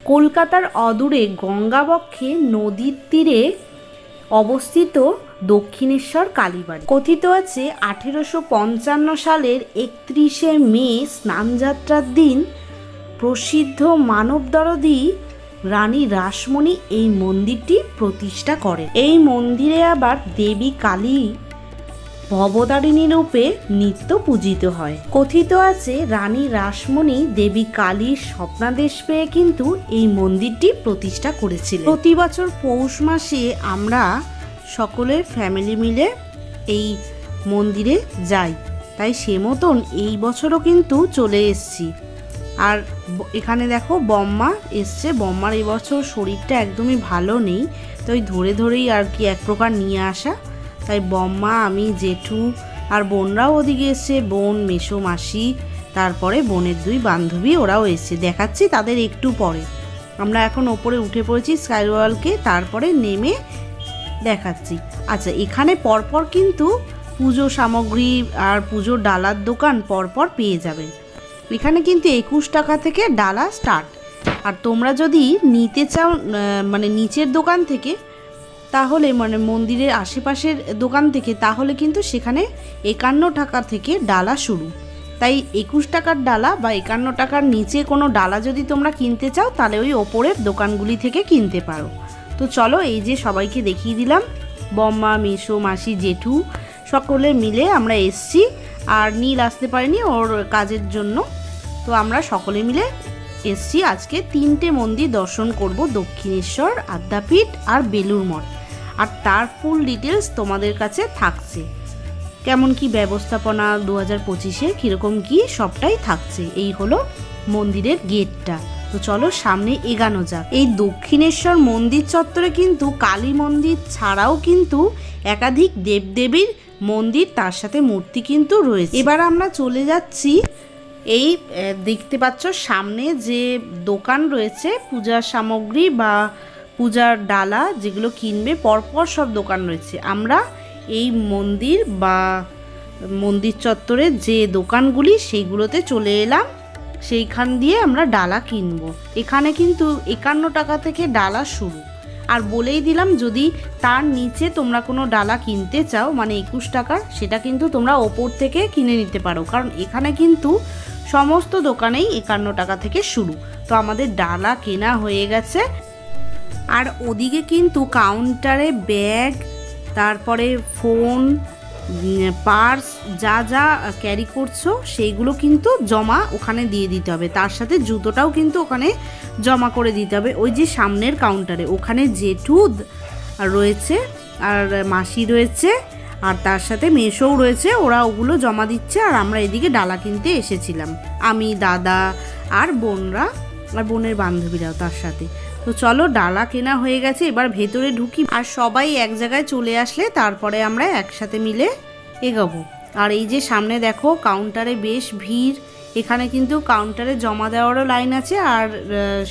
কলকাতার অদূরে গঙ্গাবক্ষে নদীর তীরে অবস্থিত দক্ষিণেশ্বর কালীবাড়ি। কথিত আছে 1855 সালের 31শে মে স্নানযাত্রার দিন প্রসিদ্ধ মানবদরদী রানী রাসমণি এই মন্দিরটি প্রতিষ্ঠা করেন। এই মন্দিরে আবার দেবী কালী ভবতারিণী রূপে নিত্য পূজিত হয়। কথিত আছে রানী রাসমণি দেবী কালীর স্বপ্নাদেশ পেয়ে কিন্তু এই মন্দিরটি প্রতিষ্ঠা করেছিলেন। প্রতি বছর পৌষ মাসে আমরা সকলের ফ্যামিলি মিলে এই মন্দিরে যাই, তাই সে মতন এই বছরও কিন্তু চলে এসেছি। আর এখানে দেখো বম্মা এসছে। বম্মার এই বছর শরীরটা একদমই ভালো নেই, তো ওই ধরেই আর কি এক প্রকার নিয়ে আসা। তাই বম্মা, আমি, জেঠু আর বোনরাও ওদিকে এসছে। বোন, মেসো, মাসি, তারপরে বোনের 2 বান্ধবী, ওরাও এসছে। দেখাচ্ছি তাদের একটু পরে। আমরা এখন ওপরে উঠে পড়েছি স্কাইওয়ালকে, তারপরে নেমে দেখাচ্ছি। আচ্ছা, এখানে পরপর কিন্তু পুজো সামগ্রী আর পুজোর ডালার দোকান পরপর পেয়ে যাবেন। এখানে কিন্তু 21 টাকা থেকে ডালা স্টার্ট। আর তোমরা যদি নিতে চাও মানে নিচের দোকান থেকে, তাহলে মানে মন্দিরের আশেপাশের দোকান থেকে, তাহলে কিন্তু সেখানে 51 টাকা থেকে ডালা শুরু। তাই 21 টাকার ডালা বা 51 টাকার নিচে কোনো ডালা যদি তোমরা কিনতে চাও, তাহলে ওই ওপরের দোকানগুলি থেকে কিনতে পারো। তো চলো, এই যে সবাইকে দেখিয়ে দিলাম, বম্মা, মেসো, মাসি, জেঠু সকলে মিলে আমরা এসছি। আর নীল আসতে পারিনি ওর কাজের জন্য, তো আমরা সকলে মিলে এসছি। আজকে 3টে মন্দির দর্শন করব, দক্ষিণেশ্বর, আদ্যাপীঠ আর বেলুড় মঠ। আর তার ফুল ডিটেলস তোমাদের কাছে থাকছে। কেমন কি ব্যবস্থাপনা 2025-এ কীরকম কি সবটাই থাকছে। এই হলো মন্দিরের গেটটা। তো চলো সামনে এগানো যাক। এই দক্ষিণেশ্বর মন্দির চত্বরে কিন্তু কালী মন্দির ছাড়াও কিন্তু একাধিক দেবদেবীর মন্দির, তার সাথে মূর্তি কিন্তু রয়েছে। এবার আমরা চলে যাচ্ছি, এই দেখতে পাচ্ছ সামনে যে দোকান রয়েছে পূজার সামগ্রী বা পূজার ডালা যেগুলো কিনবে, পরপর সব দোকান রয়েছে। আমরা এই মন্দির বা মন্দির চত্বরে যে দোকানগুলি সেইগুলোতে চলে এলাম, সেইখান দিয়ে আমরা ডালা কিনবো। এখানে কিন্তু 51 টাকা থেকে ডালা শুরু। আর বলেই দিলাম, যদি তার নিচে তোমরা কোনো ডালা কিনতে চাও মানে 21 টাকার, সেটা কিন্তু তোমরা ওপর থেকে কিনে নিতে পারো, কারণ এখানে কিন্তু সমস্ত দোকানেই 51 টাকা থেকে শুরু। তো আমাদের ডালা কেনা হয়ে গেছে। আর ওদিকে কিন্তু কাউন্টারে ব্যাগ, তারপরে ফোন, পার্স, যা যা ক্যারি করছো সেইগুলো কিন্তু জমা ওখানে দিয়ে দিতে হবে। তার সাথে জুতোটাও কিন্তু ওখানে জমা করে দিতে হবে। ওই যে সামনের কাউন্টারে, ওখানে জেঠু রয়েছে আর মাসি রয়েছে আর তার সাথে মেসোও রয়েছে, ওরা ওগুলো জমা দিচ্ছে। আর আমরা এদিকে ডালা কিনতে এসেছিলাম, আমি, দাদা আর বোনরা আর বোনের বান্ধবীরাও তার সাথে। তো চলো, ডালা কেনা হয়ে গেছে, এবার ভেতরে ঢুকি। আর সবাই এক জায়গায় চলে আসলে তারপরে আমরা একসাথে মিলে এগোবো। আর এই যে সামনে দেখো কাউন্টারে বেশ ভিড়। এখানে কিন্তু কাউন্টারে জমা দেওয়ারও লাইন আছে আর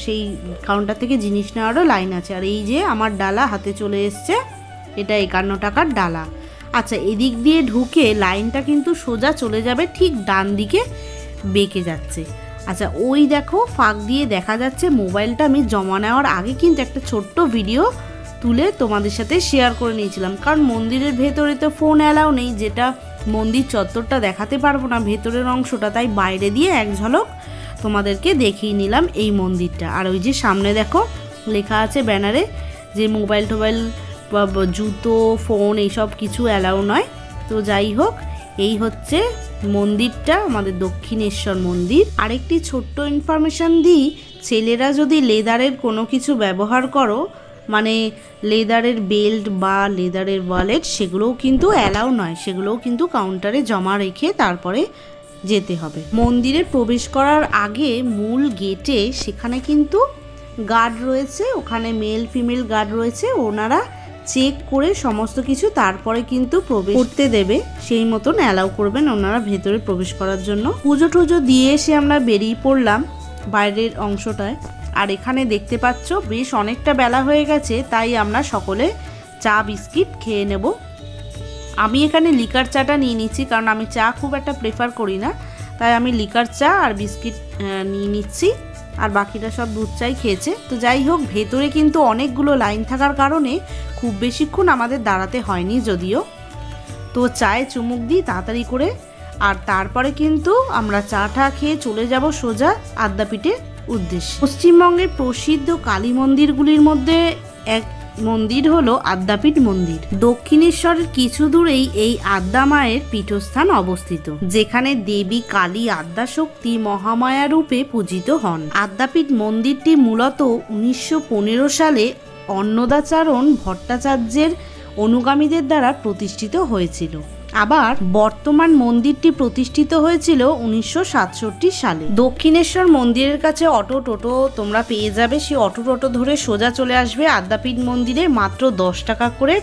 সেই কাউন্টার থেকে জিনিস নেওয়ারও লাইন আছে। আর এই যে আমার ডালা হাতে চলে এসছে, এটা 51 টাকার ডালা। আচ্ছা, এদিক দিয়ে ঢুকে লাইনটা কিন্তু সোজা চলে যাবে, ঠিক ডান দিকে বেঁকে যাচ্ছে। আচ্ছা, ওই দেখো ফাঁক দিয়ে দেখা যাচ্ছে মোবাইলটা আমি জমা নেওয়ার আগে কিন্তু একটা ছোট্ট ভিডিও তুলে তোমাদের সাথে শেয়ার করে নিয়েছিলাম, কারণ মন্দিরের ভেতরে তো ফোন অ্যালাউ নেই, যেটা মন্দির চত্বরটা দেখাতে পারবো না ভেতরের অংশটা, তাই বাইরে দিয়ে এক ঝলক তোমাদেরকে দেখিয়ে নিলাম এই মন্দিরটা। আর ওই যে সামনে দেখো লেখা আছে ব্যানারে যে মোবাইল টোবাইল, জুতো, ফোন এইসব কিছু অ্যালাউ নয়। তো যাই হোক, এই হচ্ছে মন্দিরটা, আমাদের দক্ষিণেশ্বর মন্দির। আরেকটি ছোট্ট ইনফরমেশান দিই, ছেলেরা যদি লেদারের কোনো কিছু ব্যবহার করো, মানে লেদারের বেল্ট বা লেদারের ওয়ালেট, সেগুলোও কিন্তু অ্যালাউ নয়, সেগুলোও কিন্তু কাউন্টারে জমা রেখে তারপরে যেতে হবে। মন্দিরে প্রবেশ করার আগে মূল গেটে সেখানে কিন্তু গার্ড রয়েছে, ওখানে মেল ফিমেল গার্ড রয়েছে, ওনারা চেক করে সমস্ত কিছু তারপরে কিন্তু প্রবেশ করতে দেবে, সেই মতন অ্যালাউ করবেন ওনারা ভেতরে প্রবেশ করার জন্য। পুজো টুজো দিয়ে এসে আমরা বেরিয়ে পড়লাম বাইরের অংশটায়। আর এখানে দেখতে পাচ্ছ বেশ অনেকটা বেলা হয়ে গেছে, তাই আমরা সকলে চা বিস্কিট খেয়ে নেব। আমি এখানে লিকার চাটা নিয়ে নিচ্ছি, কারণ আমি চা খুব একটা প্রেফার করি না, তাই আমি লিকার চা আর বিস্কিট নিয়ে নিচ্ছি। আর বাকিরা সব দুধ চাই খেয়েছে। তো যাই হোক, ভেতরে কিন্তু অনেকগুলো লাইন থাকার কারণে খুব বেশিক্ষণ আমাদের দাঁড়াতে হয়নি যদিও। তো চায়ে চুমুক দিই তাড়াতাড়ি করে, আর তারপরে কিন্তু আমরা চা খেয়ে চলে যাব সোজা আদ্যাপীঠের উদ্দেশ্যে। পশ্চিমবঙ্গের প্রসিদ্ধ কালী মন্দিরগুলির মধ্যে এক মন্দির হলো আদ্যাপীঠ মন্দির। দক্ষিণেশ্বরের কিছু দূরেই এই আদ্যা মায়ের পীঠস্থান অবস্থিত, যেখানে দেবী কালী আদ্যাশক্তি মহামায়া রূপে পূজিত হন। আদ্যাপীঠ মন্দিরটি মূলত 1915 সালে অন্নদাচরণ ভট্টাচার্যের অনুগামীদের দ্বারা প্রতিষ্ঠিত হয়েছিল। আবার বর্তমান মন্দিরটি প্রতিষ্ঠিত হয়েছিল 1967 সালে। দক্ষিণেশ্বর মন্দিরের কাছে অটো টোটো তোমরা পেয়ে যাবে, সেই অটো টোটো ধরে সোজা চলে আসবে আদ্যাপীঠ মন্দিরে। মাত্র 10 টাকা করে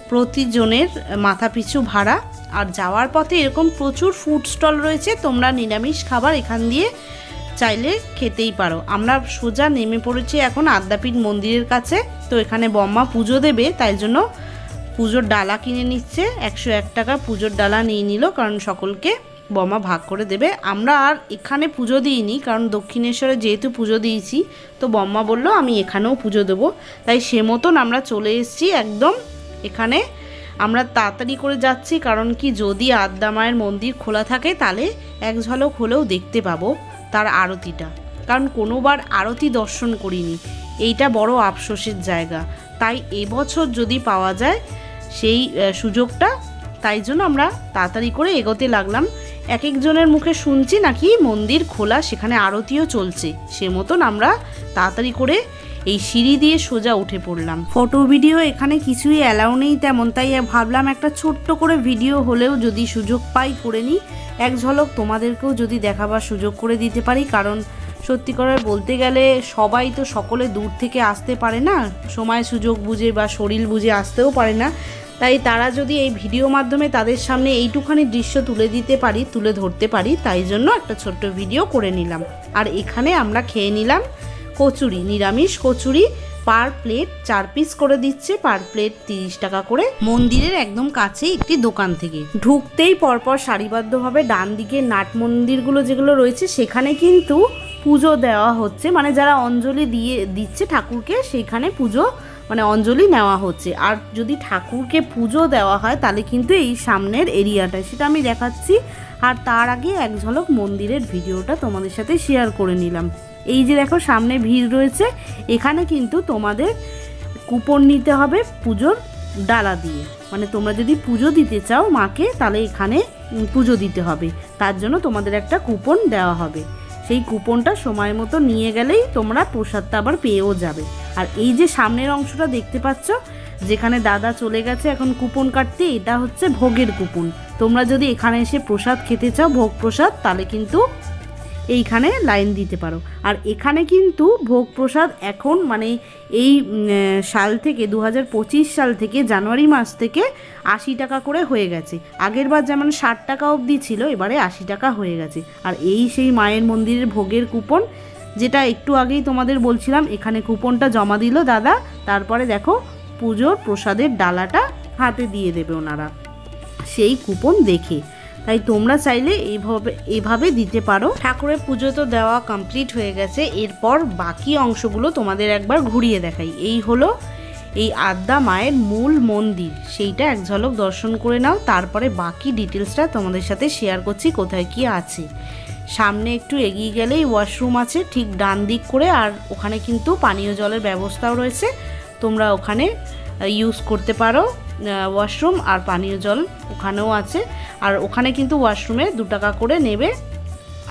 প্রতিজনের মাথা পিছু ভাড়া। আর যাওয়ার পথে এরকম প্রচুর ফুড স্টল রয়েছে, তোমরা নিরামিষ খাবার এখান দিয়ে চাইলে খেতেই পারো। আমরা সোজা নেমে পড়েছি এখন আদ্যাপীঠ মন্দিরের কাছে। তো এখানে বম্মা পুজো দেবে, তাই জন্য পুজোর ডালা কিনে নিচ্ছে। 101 টাকা পুজোর ডালা নিয়ে নিল, কারণ সকলকে বম্মা ভাগ করে দেবে। আমরা আর এখানে পুজো দিইনি, কারণ দক্ষিণেশ্বরে যেহেতু পুজো দিয়েছি, তো বম্মা বললো আমি এখানেও পুজো দেবো। তাই সে মতন আমরা চলে এসেছি একদম এখানে। আমরা তাড়াতাড়ি করে যাচ্ছি, কারণ কি যদি আদ্যা মায়ের মন্দির খোলা থাকে তাহলে এক ঝলক হলেও দেখতে পাবো তার আরতিটা, কারণ কোনোবার আরতি দর্শন করিনি। এইটা বড় আফসোসের জায়গা। তাই এবছর যদি পাওয়া যায় সেই সুযোগটা, তাই জন্য আমরা তাড়াতাড়ি করে এগোতে লাগলাম। এক একজনের মুখে শুনছি নাকি মন্দির খোলা, সেখানে আরতিও চলছে। সে মতন আমরা তাড়াতাড়ি করে এই সিঁড়ি দিয়ে সোজা উঠে পড়লাম। ফটো ভিডিও এখানে কিছুই অ্যালাউ নেই তেমন, তাই ভাবলাম একটা ছোট্ট করে ভিডিও হলেও যদি সুযোগ পাই করে নিই, এক ঝলক তোমাদেরকেও যদি দেখাবার সুযোগ করে দিতে পারি। কারণ সত্যি করে বলতে গেলে সবাই তো সকলে দূর থেকে আসতে পারে না, সময় সুযোগ বুঝে বা শরীর বুঝে আসতেও পারে না। তাই তারা যদি এই ভিডিও মাধ্যমে তাদের সামনে এইটুখানি দৃশ্য তুলে ধরতে পারি, তাই জন্য একটা ছোট্ট ভিডিও করে নিলাম। আর এখানে আমরা খেয়ে নিলাম কচুরি, নিরামিষ কচুরি। পার প্লেট 4 পিস করে দিচ্ছে, পার প্লেট 30 টাকা করে। মন্দিরের একদম কাছেই একটি দোকান থেকে ঢুকতেই পরপর সারিবদ্ধভাবে ডান দিকে নাট মন্দিরগুলো যেগুলো রয়েছে, সেখানে কিন্তু পুজো দেওয়া হচ্ছে। মানে যারা অঞ্জলি দিচ্ছে ঠাকুরকে, সেইখানে পুজো মানে অঞ্জলি নেওয়া হচ্ছে। আর যদি ঠাকুরকে পুজো দেওয়া হয় তাহলে কিন্তু এই সামনের এরিয়াটা, সেটা আমি দেখাচ্ছি। আর তার আগে এক ঝলক মন্দিরের ভিডিওটা তোমাদের সাথে শেয়ার করে নিলাম। এই যে দেখো সামনে ভিড় রয়েছে, এখানে কিন্তু তোমাদের কুপন নিতে হবে পুজোর ডালা দিয়ে। মানে তোমরা যদি পুজো দিতে চাও মাকে, তাহলে এখানে পুজো দিতে হবে, তার জন্য তোমাদের একটা কুপন দেওয়া হবে। সেই কুপনটা সময় মতো নিয়ে গেলেই তোমরা প্রসাদটা আবার পেয়েও যাবে। আর এই যে সামনের অংশটা দেখতে পাচ্ছ, যেখানে দাদা চলে গেছে এখন কুপন কাটতে, এটা হচ্ছে ভোগের কুপন। তোমরা যদি এখানে এসে প্রসাদ খেতে চাও, ভোগ প্রসাদ, তাহলে কিন্তু এইখানে লাইন দিতে পারো। আর এখানে কিন্তু ভোগ প্রসাদ এখন মানে এই সাল থেকে 2025 সাল থেকে জানুয়ারি মাস থেকে 80 টাকা করে হয়ে গেছে। আগের বার যেমন 60 টাকা অবধি ছিল, এবারে 80 টাকা হয়ে গেছে। আর এই সেই মায়ের মন্দিরের ভোগের কুপন, যেটা একটু আগেই তোমাদের বলছিলাম। এখানে কুপনটা জমা দিল দাদা, তারপরে দেখো পুজোর প্রসাদের ডালাটা হাতে দিয়ে দেবে ওনারা সেই কুপন দেখে। তাই তোমরা চাইলে এইভাবে দিতে পারো। ঠাকুরের পুজো তো দেওয়া কমপ্লিট হয়ে গেছে, এরপর বাকি অংশগুলো তোমাদের একবার ঘুরিয়ে দেখাই। এই হলো এই আদ্যা মায়ের মূল মন্দির, সেইটা এক ঝলক দর্শন করে নাও। তারপরে বাকি ডিটেলসটা তোমাদের সাথে শেয়ার করছি কোথায় কি আছে। সামনে একটু এগিয়ে গেলেই ওয়াশরুম আছে ঠিক ডান দিক করে, আর ওখানে কিন্তু পানীয় জলের ব্যবস্থাও রয়েছে, তোমরা ওখানে ইউজ করতে পারো ওয়াশরুম। আর পানীয় জল ওখানেও আছে, আর ওখানে কিন্তু ওয়াশরুমে 2 টাকা করে নেবে।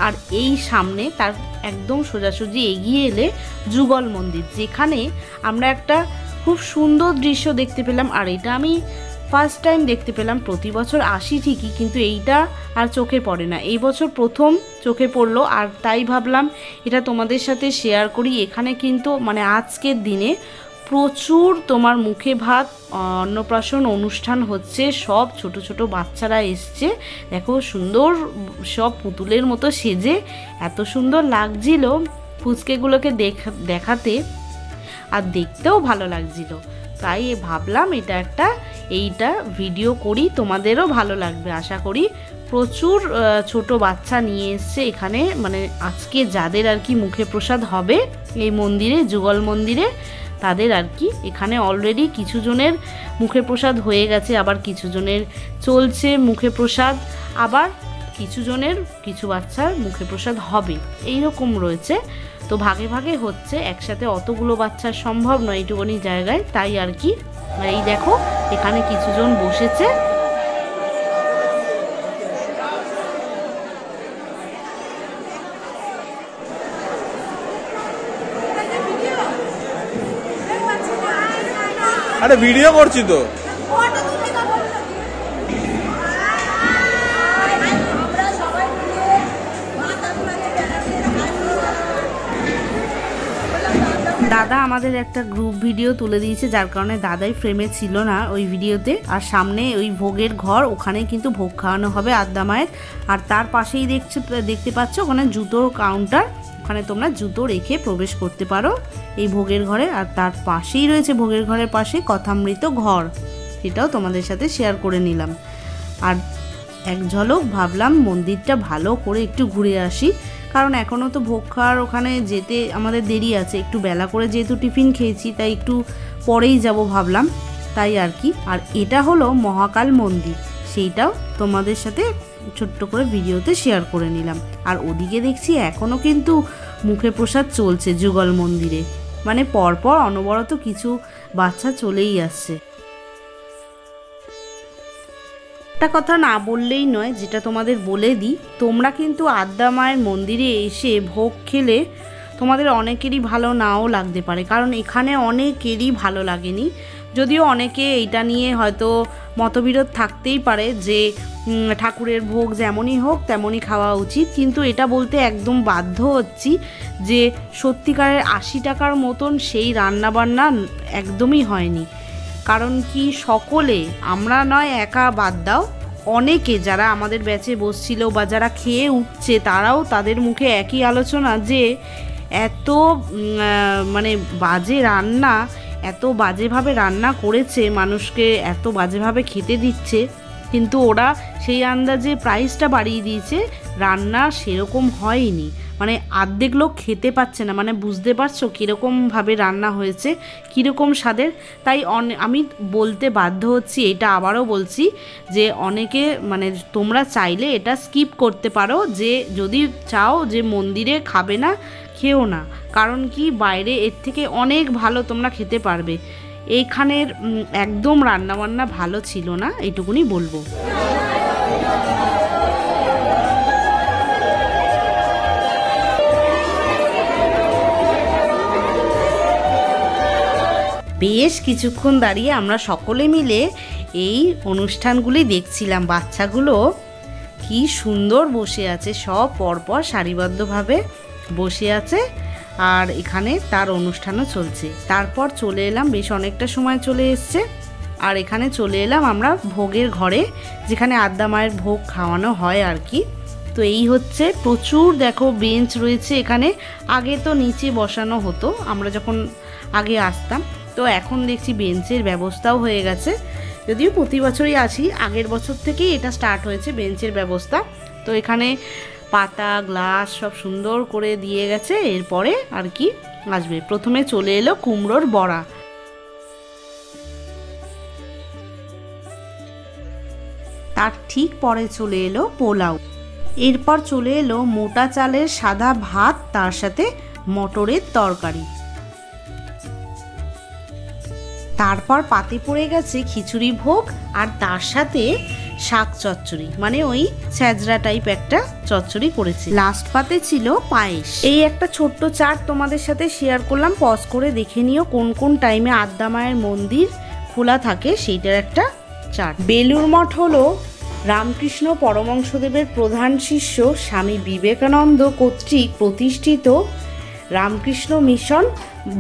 আর এই সামনে তার একদম সোজাসুজি এগিয়ে এলে যুগল মন্দির, যেখানে আমরা একটা খুব সুন্দর দৃশ্য দেখতে পেলাম। আর এটা আমি ফার্স্ট টাইম দেখতে পেলাম। প্রতি বছর আসি ঠিকই, কিন্তু এইটা আর চোখে পড়ে না, এই বছর প্রথম চোখে পড়লো। আর তাই ভাবলাম এটা তোমাদের সাথে শেয়ার করি। এখানে কিন্তু মানে আজকের দিনে প্রচুর তোমার মুখে ভাত অন্নপ্রাশন অনুষ্ঠান হচ্ছে। সব ছোট ছোট বাচ্চারা এসছে, দেখো সুন্দর সব পুতুলের মতো সেজে, এত সুন্দর লাগছিল ফুচকেগুলোকে দেখাতে, আর দেখতেও ভালো লাগছিল। তাই ভাবলাম এইটা ভিডিও করি, তোমাদেরও ভালো লাগবে আশা করি। প্রচুর ছোট বাচ্চা নিয়ে এসছে এখানে, মানে আজকে যাদের আর কি মুখে প্রসাদ হবে এই মন্দিরে, যুগল মন্দিরে, তাদের আর কি এখানে অলরেডি কিছু জনের মুখে প্রসাদ হয়ে গেছে, আবার কিছু জনের চলছে মুখে প্রসাদ, আবার কিছু বাচ্চার মুখে প্রসাদ হবে, এই রকম রয়েছে। তো ভাগে ভাগে হচ্ছে, একসাথে অতগুলো বাচ্চার সম্ভব নয় এইটুকুনি জায়গায়, তাই আর কি। এই দেখো এখানে কিছুজন বসেছে। আরে ভিডিও করছি তো। দাদা আমাদের একটা গ্রুপ ভিডিও তুলে দিয়েছে, যার কারণে দাদাই ফ্রেমে ছিল না ওই ভিডিওতে। আর সামনে ওই ভোগের ঘর, ওখানে কিন্তু ভোগ খাওয়ানো হবে আদ্যা মায়ের। আর তার পাশেই দেখতে পাচ্ছ ওখানে জুতোর কাউন্টার, ওখানে তোমরা জুতো রেখে প্রবেশ করতে পারো এই ভোগের ঘরে। আর তার পাশেই রয়েছে ভোগের ঘরের পাশে কথামৃত ঘর, সেটাও তোমাদের সাথে শেয়ার করে নিলাম। আর এক ঝলক ভাবলাম মন্দিরটা ভালো করে একটু ঘুরে আসি, কারণ এখনও তো ভোগ খাওয়ার ওখানে যেতে আমাদের দেরি আছে, একটু বেলা করে যেহেতু টিফিন খেয়েছি তাই একটু পরেই যাব ভাবলাম, তাই আর কি। আর এটা হলো মহাকাল মন্দির, সেইটাও তোমাদের সাথে ছোট্ট করে ভিডিওতে শেয়ার করে নিলাম। আর ওদিকে দেখছি এখনও কিন্তু মুখে প্রসাদ চলছে যুগল মন্দিরে, মানে পরপর অনবরত কিছু বাচ্চা চলেই আসছে। একটা কথা না বললেই নয়, যেটা তোমাদের বলে দিই, তোমরা কিন্তু আদ্যা মায়ের মন্দিরে এসে ভোগ খেলে তোমাদের অনেকেরই ভালো নাও লাগতে পারে, কারণ এখানে অনেকেরই ভালো লাগেনি। যদিও অনেকে এইটা নিয়ে হয়তো মতবিরোধ থাকতেই পারে যে ঠাকুরের ভোগ যেমনই হোক তেমনই খাওয়া উচিত, কিন্তু এটা বলতে একদম বাধ্য হচ্ছি যে সত্যিকারের 80 টাকার মতন সেই রান্নাবান্না একদমই হয়নি। কারণ কি, সকলে, আমরা নয় একা বাদ দাও, অনেকে যারা আমাদের ব্যাচে বসছিল বা যারা খেয়ে উঠছে, তারাও তাদের মুখে একই আলোচনা যে এত মানে বাজে রান্না, এত বাজেভাবে রান্না করেছে, মানুষকে এত বাজেভাবে খেতে দিচ্ছে, কিন্তু ওরা সেই আন্দাজে প্রাইসটা বাড়িয়ে দিয়েছে, রান্না সেরকম হয়নি, মানে অর্ধেক লোক খেতে পাচ্ছে না। মানে বুঝতে পারছো কীরকমভাবে রান্না হয়েছে, কীরকম স্বাদের। তাই আমি বলতে বাধ্য হচ্ছি, এটা আবারও বলছি যে অনেকে, মানে তোমরা চাইলে এটা স্কিপ করতে পারো, যে যদি চাও যে মন্দিরে খাবে না, খেও না, কারণ কি বাইরে এর থেকে অনেক ভালো তোমরা খেতে পারবে। এইখানের একদম রান্নাবান্না ভালো ছিল না, এইটুকুনি বলবো। বেশ কিছুক্ষণ দাঁড়িয়ে আমরা সকলে মিলে এই অনুষ্ঠানগুলি দেখছিলাম। বাচ্চাগুলো কি সুন্দর বসে আছে, সব পরপর সারিবদ্ধভাবে বসে আছে, আর এখানে তার অনুষ্ঠানও চলছে। তারপর চলে এলাম, বেশ অনেকটা সময় চলে এসছে, আর এখানে চলে এলাম আমরা ভোগের ঘরে, যেখানে আদ্যা মায়ের ভোগ খাওয়ানো হয় আর কি। তো এই হচ্ছে, প্রচুর দেখো বেঞ্চ রয়েছে এখানে। আগে তো নিচে বসানো হতো আমরা যখন আগে আসতাম, তো এখন দেখছি বেঞ্চের ব্যবস্থাও হয়ে গেছে। যদিও প্রতি বছরই আসি, আগের বছর থেকেই এটা স্টার্ট হয়েছে বেঞ্চের ব্যবস্থা। তো এখানে পাতা গ্লাস সব সুন্দর করে দিয়ে গেছে। এরপরে আর কি আসবে, প্রথমে চলে এলো কুমড়োর বড়া, তার ঠিক পরে চলে এলো পোলাও, এরপর চলে এলো মোটা চালের সাদা ভাত, তার সাথে মটরের তরকারি, তারপর পাতে পড়ে গেছে খিচুড়ি ভোগ, আর তার সাথে শাক চচ্চড়ি, মানে ওই ছ্যাঁচড়া টাইপ একটা চচ্চড়ি করেছে। লাস্ট পাতে ছিল পায়েস। এই একটা ছোট্ট চার্ট তোমাদের সাথে শেয়ার করলাম, পজ করে দেখে নিও কোন কোন টাইমে আদ্যা মায়ের মন্দির খোলা থাকে, সেইটার একটা চার্ট। বেলুড় মঠ হলো রামকৃষ্ণ পরমহংসদেবের প্রধান শিষ্য স্বামী বিবেকানন্দ কর্তৃক প্রতিষ্ঠিত রামকৃষ্ণ মিশন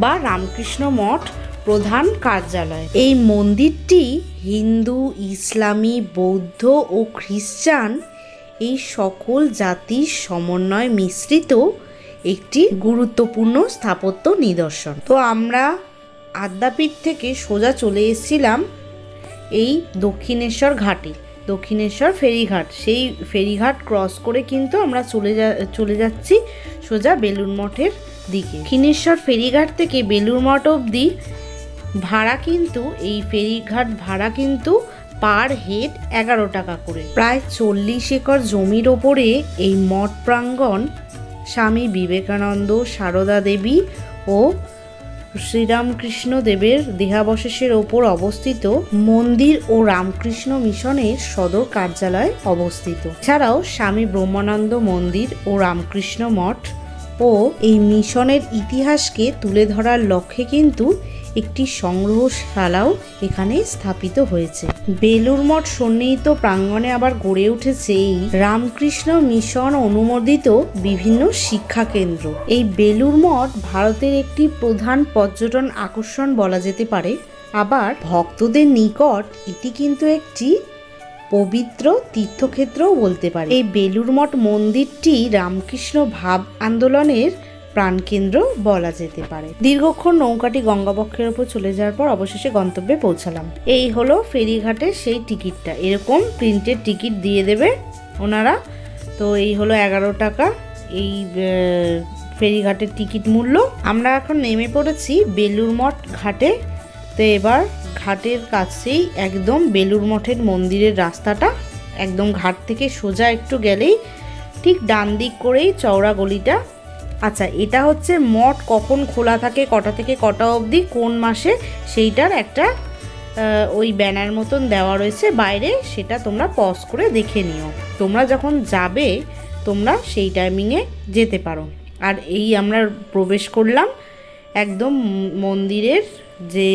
বা রামকৃষ্ণ মঠ প্রধান কার্যালয়। এই মন্দিরটি হিন্দু, ইসলামী, বৌদ্ধ ও খ্রিস্টান এই সকল জাতির সমন্বয় মিশ্রিত একটি গুরুত্বপূর্ণ স্থাপত্য নিদর্শন। তো আমরা আদ্যাপীঠ থেকে সোজা চলে এসেছিলাম এই দক্ষিণেশ্বর ঘাটে। দক্ষিণেশ্বর ফেরিঘাট। সেই ফেরিঘাট ক্রস করে কিন্তু আমরা চলে যাচ্ছি সোজা বেলুড় মঠের দিকে। দক্ষিণেশ্বর ফেরিঘাট থেকে বেলুড় মঠ অবধি ভাড়া কিন্তু, এই ফেরিঘাট ভাড়া কিন্তু পার হেড 11 টাকা করে। প্রায় 40 একর জমির ওপরে এই মঠ প্রাঙ্গণ স্বামী বিবেকানন্দ, সারদা দেবী ও শ্রীরামকৃষ্ণ দেবের দেহাবশেষের ওপর অবস্থিত মন্দির ও রামকৃষ্ণ মিশনের সদর কার্যালয় অবস্থিত। এছাড়াও স্বামী ব্রহ্মানন্দ মন্দির ও রামকৃষ্ণ মঠ ও এই মিশনের ইতিহাসকে তুলে ধরার লক্ষ্যে কিন্তু একটি সংগ্রহশালাও এখানে স্থাপিত হয়েছে। বেলুড় মঠ সন্নিহিত প্রাঙ্গণে আবার গড়ে উঠেছে এই রামকৃষ্ণ মিশন অনুমোদিত বিভিন্ন শিক্ষা কেন্দ্র। এই বেলুড় মঠ ভারতের একটি প্রধান পর্যটন আকর্ষণ বলা যেতে পারে। আবার ভক্তদের নিকট এটি কিন্তু একটি পবিত্র তীর্থক্ষেত্রও বলতে পারে। এই বেলুড় মঠ মন্দিরটি রামকৃষ্ণ ভাব আন্দোলনের প্রাণকেন্দ্র বলা যেতে পারে। দীর্ঘক্ষণ নৌকাটি গঙ্গাবক্ষের ওপর চলে যাওয়ার পর অবশেষে গন্তব্যে পৌঁছালাম। এই হলো ফেরিঘাটের সেই টিকিটটা, এরকম প্রিন্টেড টিকিট দিয়ে দেবে ওনারা। তো এই হলো 11 টাকা এই ফেরিঘাটের টিকিট মূল্য। আমরা এখন নেমে পড়েছি বেলুড় মঠ ঘাটে। তো এবার ঘাটের কাছেই একদম বেলুড় মঠের মন্দিরের রাস্তাটা, একদম ঘাট থেকে সোজা একটু গেলেই ঠিক ডান দিক করেই চওড়া গলিটা। আচ্ছা, এটা হচ্ছে মঠ কখন খোলা থাকে, কটা থেকে কটা অবধি, কোন মাসে, সেইটার একটা ওই ব্যানার মতন দেওয়া রয়েছে বাইরে, সেটা তোমরা পজ করে দেখে নিও। তোমরা যখন যাবে তোমরা সেই টাইমিংয়ে যেতে পারো। আর এই আমরা প্রবেশ করলাম একদম মন্দিরের যে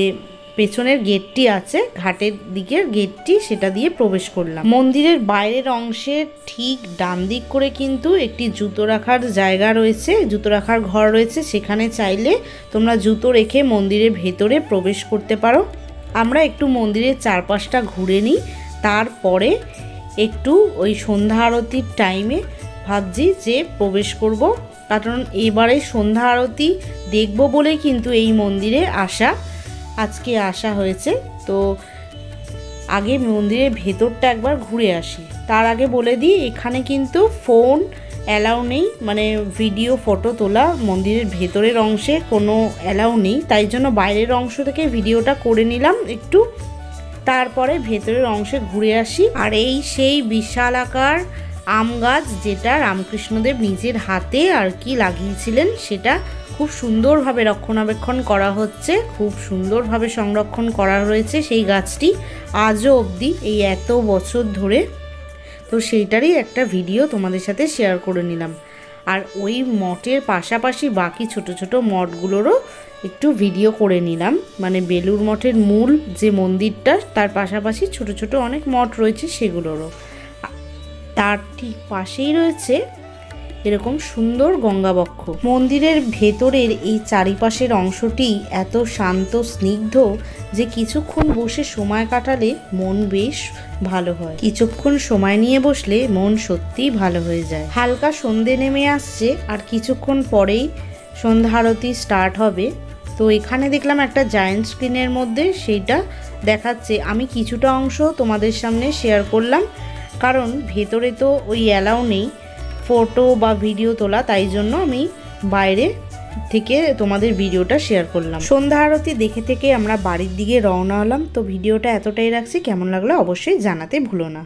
পেছনের গেটটি আছে, ঘাটের দিকের গেটটি, সেটা দিয়ে প্রবেশ করলাম। মন্দিরের বাইরের অংশে ঠিক ডান দিক করে কিন্তু একটি জুতো রাখার জায়গা রয়েছে, জুতো রাখার ঘর রয়েছে। সেখানে চাইলে তোমরা জুতো রেখে মন্দিরের ভেতরে প্রবেশ করতে পারো। আমরা একটু মন্দিরের চারপাশটা ঘুরে নিই, তারপরে একটু ওই সন্ধ্যা আরতির টাইমে ভাবছি যে প্রবেশ করব, কারণ এবারে সন্ধ্যা আরতি দেখব বলে কিন্তু এই মন্দিরে আজকে আসা হয়েছে। তো আগে মন্দিরের ভেতরটা একবার ঘুরে আসি। তার আগে বলে দিই, এখানে কিন্তু ফোন অ্যালাউ নেই, মানে ভিডিও ফটো তোলা মন্দিরের ভেতরের অংশে কোনো অ্যালাউ নেই। তাই জন্য বাইরের অংশ থেকে ভিডিওটা করে নিলাম একটু, তারপরে ভেতরের অংশে ঘুরে আসি। আর এই সেই বিশাল আকার আম গাছ, যেটা রামকৃষ্ণদেব নিজের হাতে আর কি লাগিয়েছিলেন, সেটা খুব সুন্দরভাবে রক্ষণাবেক্ষণ করা হচ্ছে, খুব সুন্দরভাবে সংরক্ষণ করা রয়েছে সেই গাছটি আজও অবধি, এই এত বছর ধরে। তো সেইটারই একটা ভিডিও তোমাদের সাথে শেয়ার করে নিলাম। আর ওই মঠের পাশাপাশি বাকি ছোট ছোট মঠগুলোরও একটু ভিডিও করে নিলাম, মানে বেলুড় মঠের মূল যে মন্দিরটা, তার পাশাপাশি ছোট ছোট অনেক মঠ রয়েছে সেগুলোরও। তার ঠিক পাশেই রয়েছে এরকম সুন্দর গঙ্গাবক্ষ। মন্দিরের ভেতরের এই চারিপাশের অংশটি এত শান্ত স্নিগ্ধ যে কিছুক্ষণ বসে সময় কাটালে মন বেশ ভালো হয়। কিছুক্ষণ সময় নিয়ে বসলে মন সত্যিই ভালো হয়ে যায়। হালকা সন্ধে নেমে আসছে, আর কিছুক্ষণ পরেই সন্ধ্যা আরতি স্টার্ট হবে। তো এখানে দেখলাম একটা জায়ান্ট স্ক্রিনের মধ্যে সেইটা দেখাচ্ছে। আমি কিছুটা অংশ তোমাদের সামনে শেয়ার করলাম, কারণ ভেতরে তো ওই অ্যালাউ নেই ফটো বা ভিডিও তোলা, তাই জন্য আমি বাইরে থেকে তোমাদের ভিডিওটা শেয়ার করলাম। সন্ধ্যা আরতি দেখে থেকে আমরা বাড়ির দিকে রওনা হলাম। তো ভিডিওটা এতটাই রাখছি, কেমন লাগলো অবশ্যই জানাতে ভুলো না।